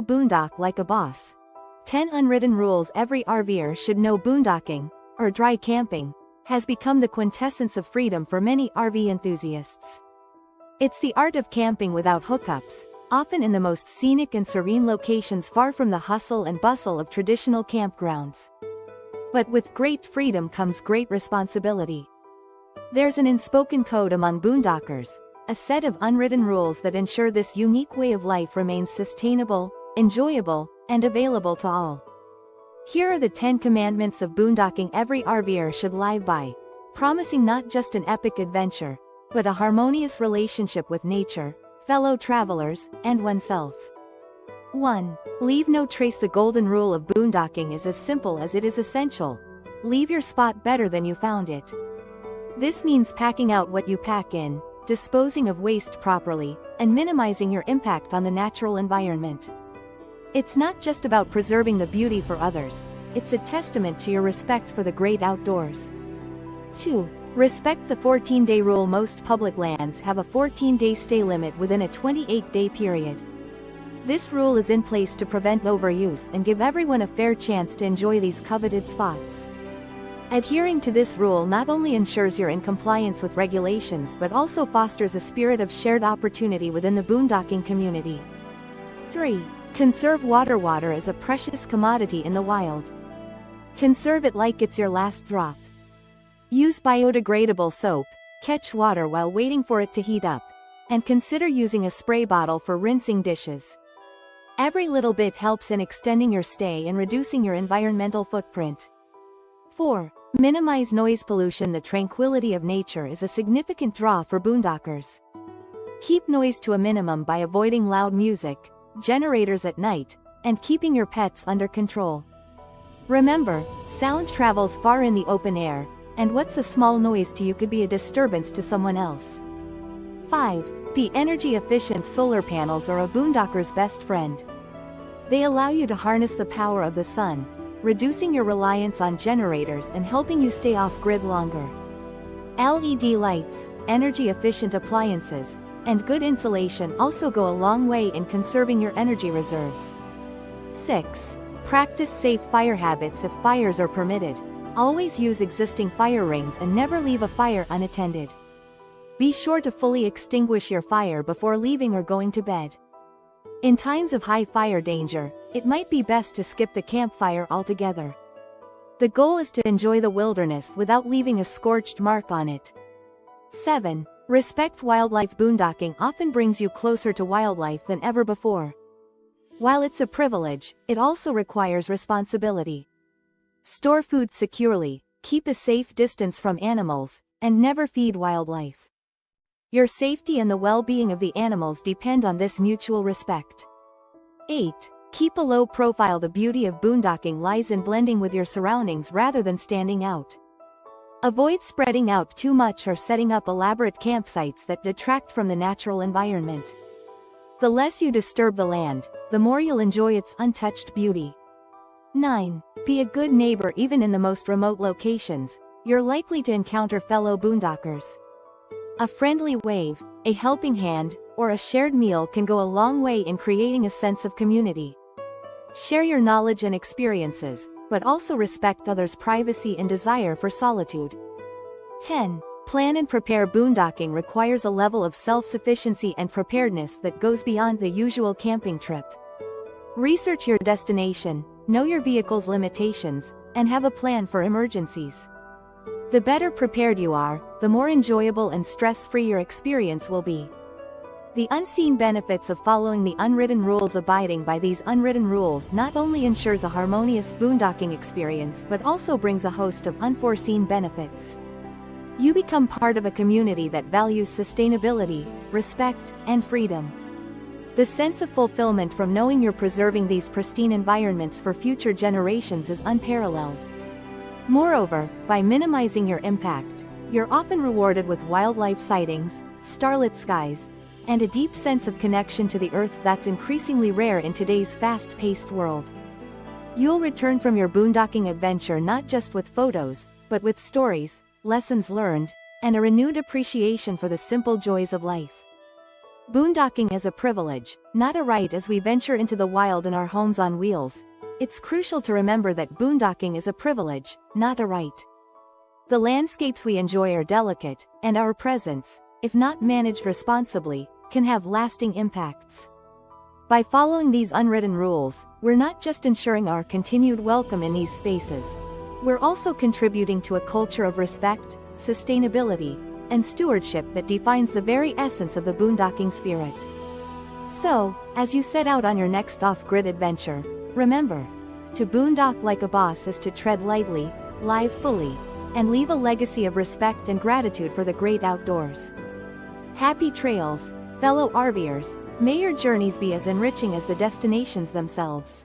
boondock like a boss. 10 unwritten rules every RV'er should know. Boondocking, or dry camping, has become the quintessence of freedom for many RV enthusiasts. It's the art of camping without hookups, often in the most scenic and serene locations far from the hustle and bustle of traditional campgrounds. But with great freedom comes great responsibility. There's an unspoken code among boondockers, a set of unwritten rules that ensure this unique way of life remains sustainable, enjoyable, and available to all. Here are the 10 commandments of boondocking every RV'er should live by, promising not just an epic adventure, but a harmonious relationship with nature, fellow travelers, and oneself. 1. Leave no trace. The golden rule of boondocking is as simple as it is essential. Leave your spot better than you found it. This means packing out what you pack in, disposing of waste properly, and minimizing your impact on the natural environment. It's not just about preserving the beauty for others, it's a testament to your respect for the great outdoors. 2. Respect the 14-day rule. Most public lands have a 14-day stay limit within a 28-day period. This rule is in place to prevent overuse and give everyone a fair chance to enjoy these coveted spots. Adhering to this rule not only ensures you're in compliance with regulations but also fosters a spirit of shared opportunity within the boondocking community. 3. Conserve water. Water is a precious commodity in the wild. Conserve it like it's your last drop. Use biodegradable soap, catch water while waiting for it to heat up, and consider using a spray bottle for rinsing dishes. Every little bit helps in extending your stay and reducing your environmental footprint. 4. Minimize noise pollution. The tranquility of nature is a significant draw for boondockers. Keep noise to a minimum by avoiding loud music, generators at night, and keeping your pets under control. Remember, sound travels far in the open air, and what's a small noise to you could be a disturbance to someone else. 5. Be energy efficient. Solar panels are a boondocker's best friend. They allow you to harness the power of the sun, reducing your reliance on generators and helping you stay off-grid longer. LED lights, energy-efficient appliances, and good insulation also go a long way in conserving your energy reserves. 6. Practice safe fire habits. If fires are permitted, always use existing fire rings and never leave a fire unattended. Be sure to fully extinguish your fire before leaving or going to bed. In times of high fire danger, it might be best to skip the campfire altogether. The goal is to enjoy the wilderness without leaving a scorched mark on it. 7. Respect wildlife. Boondocking often brings you closer to wildlife than ever before. While it's a privilege, it also requires responsibility. Store food securely, keep a safe distance from animals, and never feed wildlife. Your safety and the well-being of the animals depend on this mutual respect. 8. Keep a low profile. The beauty of boondocking lies in blending with your surroundings rather than standing out. Avoid spreading out too much or setting up elaborate campsites that detract from the natural environment. The less you disturb the land, the more you'll enjoy its untouched beauty. 9. Be a good neighbor. Even in the most remote locations, you're likely to encounter fellow boondockers. A friendly wave, a helping hand, or a shared meal can go a long way in creating a sense of community. Share your knowledge and experiences, but also respect others' privacy and desire for solitude. 10. Plan and prepare. Boondocking requires a level of self-sufficiency and preparedness that goes beyond the usual camping trip. Research your destination, know your vehicle's limitations, and have a plan for emergencies. The better prepared you are, the more enjoyable and stress-free your experience will be. The unseen benefits of following the unwritten rules. Abiding by these unwritten rules not only ensures a harmonious boondocking experience but also brings a host of unforeseen benefits. You become part of a community that values sustainability, respect, and freedom. The sense of fulfillment from knowing you're preserving these pristine environments for future generations is unparalleled. Moreover, by minimizing your impact, you're often rewarded with wildlife sightings, starlit skies, and a deep sense of connection to the earth that's increasingly rare in today's fast-paced world. You'll return from your boondocking adventure not just with photos, but with stories, lessons learned, and a renewed appreciation for the simple joys of life. Boondocking is a privilege, not a right as we venture into the wild in our homes on wheels. It's crucial to remember that boondocking is a privilege, not a right. The landscapes we enjoy are delicate, and our presence, if not managed responsibly, can have lasting impacts. By following these unwritten rules, we're not just ensuring our continued welcome in these spaces. We're also contributing to a culture of respect, sustainability, and stewardship that defines the very essence of the boondocking spirit. So, as you set out on your next off-grid adventure, remember, to boondock like a boss is to tread lightly, live fully, and leave a legacy of respect and gratitude for the great outdoors. Happy trails, fellow RVers. May your journeys be as enriching as the destinations themselves.